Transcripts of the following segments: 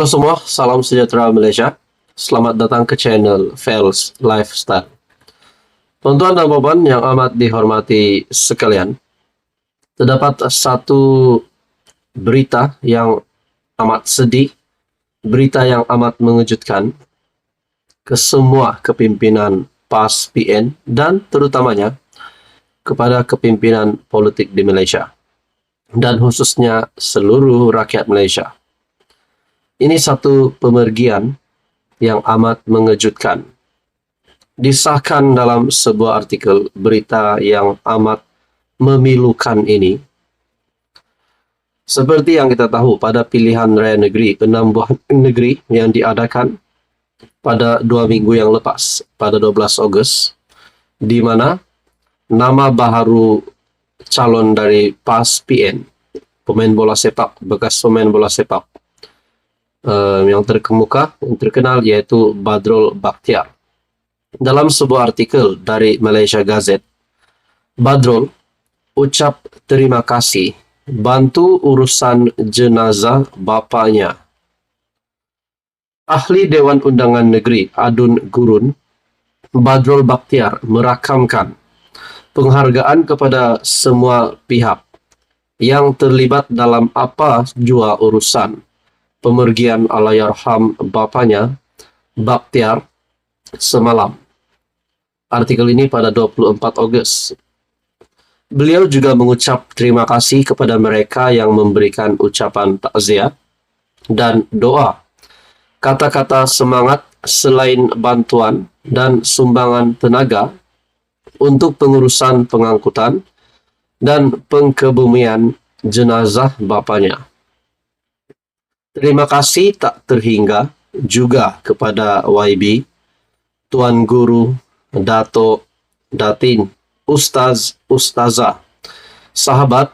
Halo semua, salam sejahtera Malaysia. Selamat datang ke channel Fels Lifestyle. Tuan-tuan dan puan yang amat dihormati sekalian, terdapat satu berita yang amat sedih, berita yang amat mengejutkan ke semua kepimpinan PAS PN dan terutamanya kepada kepimpinan politik di Malaysia dan khususnya seluruh rakyat Malaysia. Ini satu pemergian yang amat mengejutkan. Disahkan dalam sebuah artikel berita yang amat memilukan ini. Seperti yang kita tahu, pada pilihan raya negeri, 6 buah negeri yang diadakan pada 2 minggu yang lepas, pada 12 Ogos, di mana nama baharu calon dari PAS PN, pemain bola sepak, bekas pemain bola sepak, yang terkemuka, yang terkenal, yaitu Badrul Bakhtiar. Dalam sebuah artikel dari Malaysia Gazette, Badrul ucap terima kasih bantu urusan jenazah bapanya. Ahli Dewan Undangan Negeri Adun Gurun, Badrul Bakhtiar merakamkan penghargaan kepada semua pihak yang terlibat dalam apa jua urusan pemergian Allahyarham bapanya, Bakhtiar, semalam. Artikel ini pada 24 Ogos. Beliau juga mengucap terima kasih kepada mereka yang memberikan ucapan takziah dan doa. Kata-kata semangat selain bantuan dan sumbangan tenaga untuk pengurusan pengangkutan dan pengkebumian jenazah bapanya. Terima kasih tak terhingga juga kepada YB, Tuan Guru, Dato, Datin, Ustaz, Ustazah, sahabat,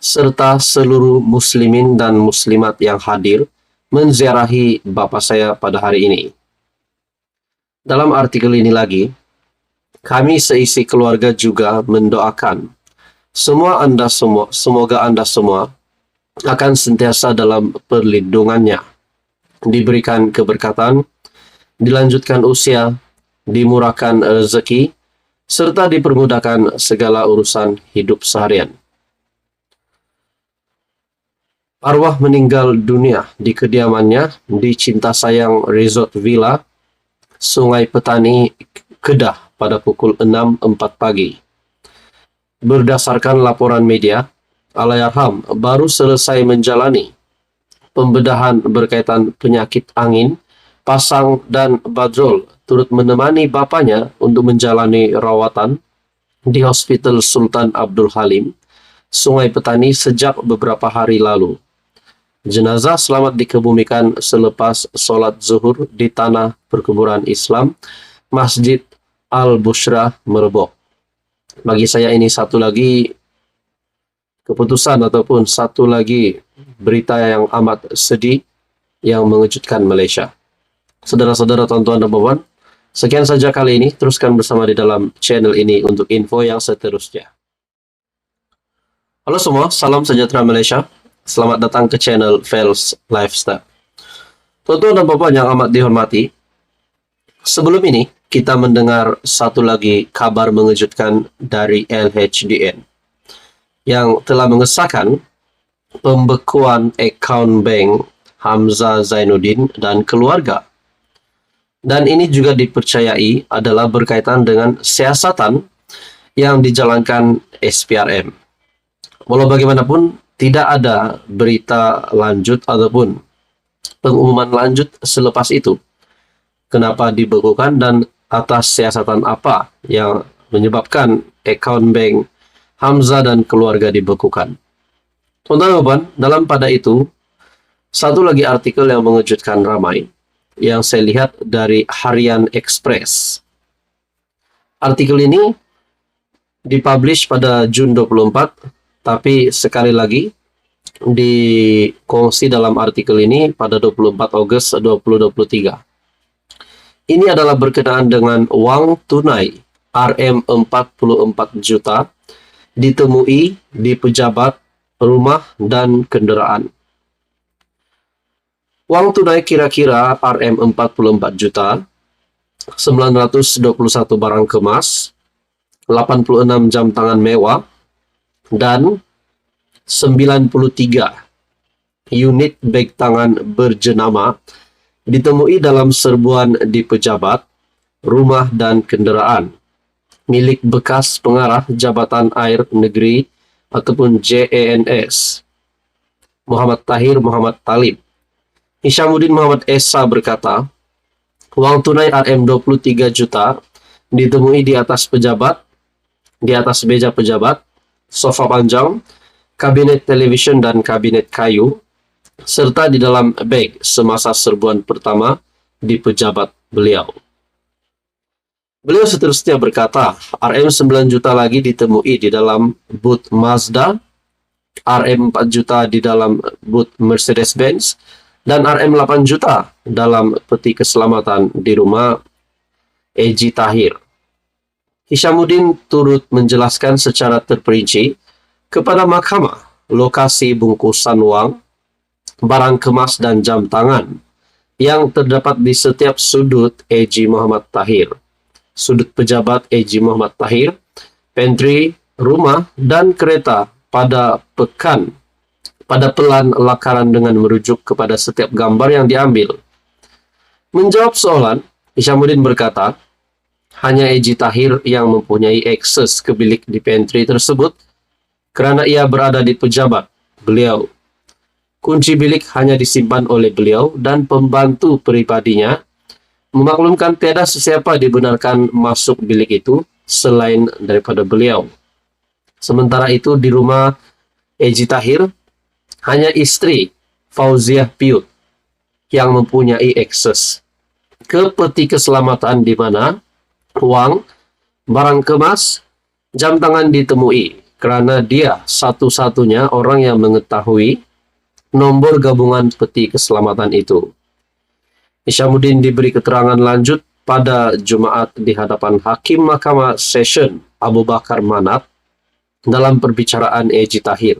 serta seluruh muslimin dan muslimat yang hadir menziarahi bapa saya pada hari ini. Dalam artikel ini lagi, kami seisi keluarga juga mendoakan semoga Anda semua akan sentiasa dalam perlindungannya, diberikan keberkatan, dilanjutkan usia, dimurahkan rezeki, serta dipermudahkan segala urusan hidup seharian. Arwah meninggal dunia di kediamannya di Cintasayang Resort Villa, Sungai Petani, Kedah pada pukul 6.04 pagi. Berdasarkan laporan media, Allahyarham baru selesai menjalani pembedahan berkaitan penyakit angin, pasang, dan Badrul turut menemani bapanya untuk menjalani rawatan di Hospital Sultan Abdul Halim, Sungai Petani sejak beberapa hari lalu. Jenazah selamat dikebumikan selepas solat zuhur di tanah perkuburan Islam, Masjid Al-Bushra, Merbok. Bagi saya ini satu lagi keputusan ataupun satu lagi berita yang amat sedih yang mengejutkan Malaysia. Saudara-saudara, tuan-tuan dan puan, sekian saja kali ini. Teruskan bersama di dalam channel ini untuk info yang seterusnya. Halo semua, salam sejahtera Malaysia. Selamat datang ke channel Fels Lifestyle. Tuan-tuan dan puan yang amat dihormati, sebelum ini kita mendengar satu lagi kabar mengejutkan dari LHDN yang telah mengesahkan pembekuan akaun bank Hamzah Zainuddin dan keluarga. Dan ini juga dipercayai adalah berkaitan dengan siasatan yang dijalankan SPRM. Walau bagaimanapun, tidak ada berita lanjut ataupun pengumuman lanjut selepas itu. Kenapa dibekukan dan atas siasatan apa yang menyebabkan akaun bank Hamzah dan keluarga dibekukan. Teman-teman, dalam pada itu, satu lagi artikel yang mengejutkan ramai, yang saya lihat dari Harian Express. Artikel ini dipublish pada Jun 24, tapi sekali lagi dikongsi dalam artikel ini pada 24 Ogos 2023. Ini adalah berkenaan dengan wang tunai RM44 juta ditemui di pejabat, rumah, dan kenderaan. Uang tunai kira-kira Rm 44 juta, 921 barang kemas, 86 jam tangan mewah, dan 93 unit beg tangan berjenama ditemui dalam serbuan di pejabat, rumah dan kenderaan milik bekas pengarah Jabatan Air Negeri ataupun JANS, Muhammad Tahir Muhammad Talib. Hishamuddin Muhammad Esa berkata, uang tunai Rm 23 juta ditemui di atas pejabat, di atas meja pejabat, sofa panjang, kabinet televisyen dan kabinet kayu, serta di dalam beg semasa serbuan pertama di pejabat beliau. Beliau seterusnya berkata, Rm 9 juta lagi ditemui di dalam booth Mazda, Rm 4 juta di dalam booth Mercedes-Benz, dan Rm 8 juta dalam peti keselamatan di rumah Eji Tahir. Hishamuddin turut menjelaskan secara terperinci kepada mahkamah lokasi bungkusan uang, barang kemas dan jam tangan yang terdapat di setiap sudut Eji Muhammad Tahir, sudut pejabat Eji Muhammad Tahir, pantry, rumah, dan kereta pada pelan lakaran dengan merujuk kepada setiap gambar yang diambil. Menjawab soalan, Hishamuddin berkata, hanya Eji Tahir yang mempunyai akses ke bilik di pantry tersebut kerana ia berada di pejabat beliau. Kunci bilik hanya disimpan oleh beliau dan pembantu peribadinya, memaklumkan tiada sesiapa dibenarkan masuk bilik itu selain daripada beliau. Sementara itu di rumah Eji Tahir, hanya istri Fauziah Piut yang mempunyai akses ke peti keselamatan di mana uang, barang kemas, jam tangan ditemui kerana dia satu-satunya orang yang mengetahui nombor gabungan peti keselamatan itu. Hishamuddin diberi keterangan lanjut pada Jumaat di hadapan Hakim Mahkamah Session Abu Bakar Manat dalam perbicaraan Eji Tahir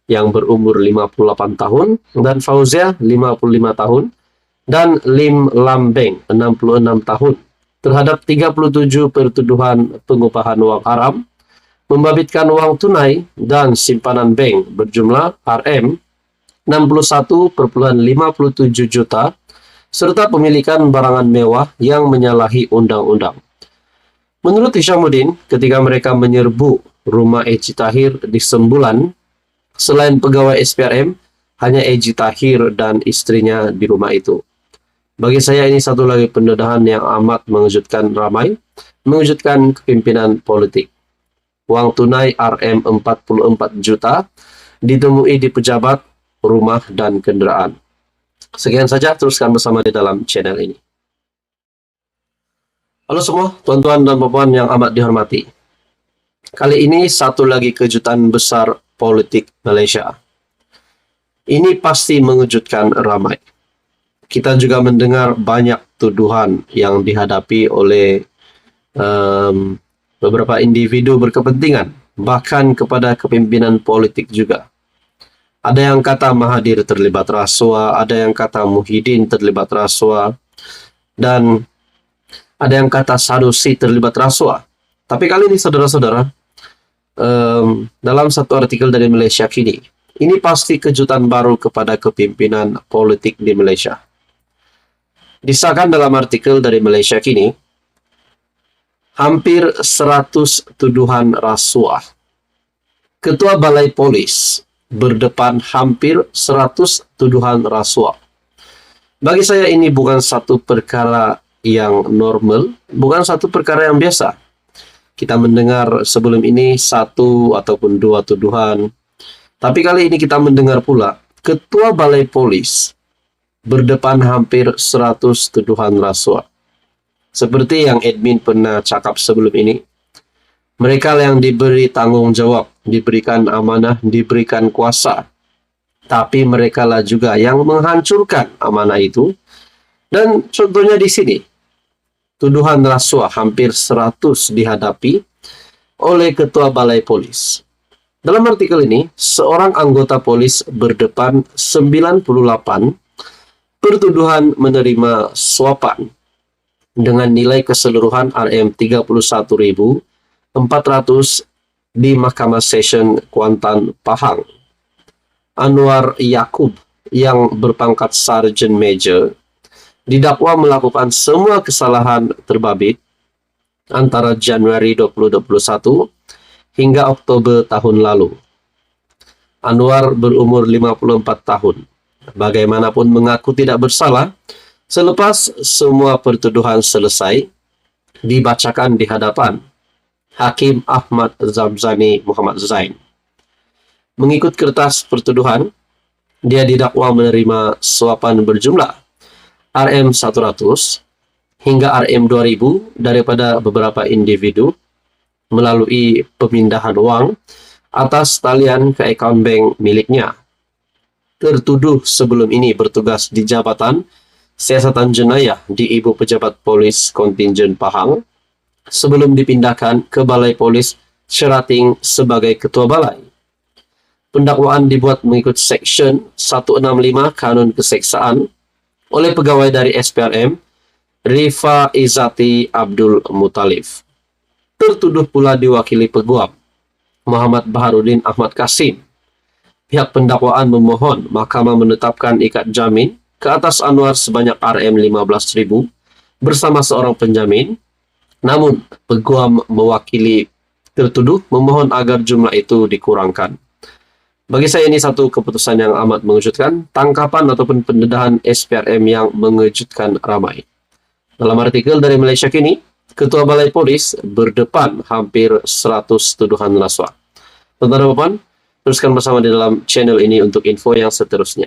yang berumur 58 tahun dan Fauziah 55 tahun dan Lim Lambeng 66 tahun terhadap 37 pertuduhan pengupahan uang haram, membabitkan uang tunai dan simpanan bank berjumlah Rm 61,57 juta serta pemilikan barangan mewah yang menyalahi undang-undang. Menurut Hishamuddin, ketika mereka menyerbu rumah Eji Tahir di Sembulan, selain pegawai SPRM, hanya Eji Tahir dan istrinya di rumah itu. Bagi saya ini satu lagi pendedahan yang amat mengejutkan ramai, mengejutkan kepimpinan politik. Uang tunai Rm 44 juta ditemui di pejabat, rumah, dan kenderaan. Sekian saja, teruskan bersama di dalam channel ini. Halo semua, tuan-tuan dan puan yang amat dihormati. Kali ini satu lagi kejutan besar politik Malaysia. Ini pasti mengejutkan ramai. Kita juga mendengar banyak tuduhan yang dihadapi oleh beberapa individu berkepentingan, bahkan kepada kepimpinan politik juga. Ada yang kata Mahathir terlibat rasuah, ada yang kata Muhyiddin terlibat rasuah, dan ada yang kata Sanusi terlibat rasuah. Tapi kali ini saudara-saudara, dalam satu artikel dari Malaysia Kini, ini pasti kejutan baru kepada kepimpinan politik di Malaysia. Disahkan dalam artikel dari Malaysia Kini, hampir 100 tuduhan rasuah. Ketua Balai Polis berdepan hampir 100 tuduhan rasuah. Bagi saya ini bukan satu perkara yang normal, bukan satu perkara yang biasa. Kita mendengar sebelum ini satu ataupun dua tuduhan. Tapi kali ini kita mendengar pula Ketua Balai Polis berdepan hampir 100 tuduhan rasuah. Seperti yang admin pernah cakap sebelum ini, mereka yang diberi tanggung jawab, diberikan amanah, diberikan kuasa. Tapi mereka lah juga yang menghancurkan amanah itu. Dan contohnya di sini, tuduhan rasuah hampir 100 dihadapi oleh Ketua Balai Polis. Dalam artikel ini, seorang anggota polis berdepan 98 pertuduhan menerima suapan dengan nilai keseluruhan Rm31.400 di Mahkamah Session Kuantan, Pahang. Anwar Yakub yang berpangkat Sarjen Major didakwa melakukan semua kesalahan terbabit antara Januari 2021 hingga Oktober tahun lalu. Anwar berumur 54 tahun. Bagaimanapun mengaku tidak bersalah selepas semua pertuduhan selesai dibacakan di hadapan Hakim Ahmad Zamzani Muhammad Zain. Mengikut kertas pertuduhan, dia didakwa menerima suapan berjumlah Rm100 hingga Rm2000 daripada beberapa individu melalui pemindahan wang atas talian ke akaun bank miliknya. Tertuduh sebelum ini bertugas di Jabatan Siasatan Jenayah di Ibu Pejabat Polis Kontingen Pahang sebelum dipindahkan ke Balai Polis Sherating sebagai Ketua Balai. Pendakwaan dibuat mengikut Seksyen 165 Kanun Keseksaan oleh pegawai dari SPRM, Rifa Izati Abdul Muttalif. Tertuduh pula diwakili Peguam, Muhammad Baharudin Ahmad Kasim. Pihak pendakwaan memohon mahkamah menetapkan ikat jamin ke atas Anwar sebanyak Rm15.000 bersama seorang penjamin. Namun, Peguam mewakili tertuduh memohon agar jumlah itu dikurangkan. Bagi saya ini satu keputusan yang amat mengejutkan, tangkapan ataupun pendedahan SPRM yang mengejutkan ramai. Dalam artikel dari Malaysia Kini, Ketua Balai Polis berdepan hampir 100 tuduhan rasuah. Tuan-tuan dan puan, teruskan bersama di dalam channel ini untuk info yang seterusnya.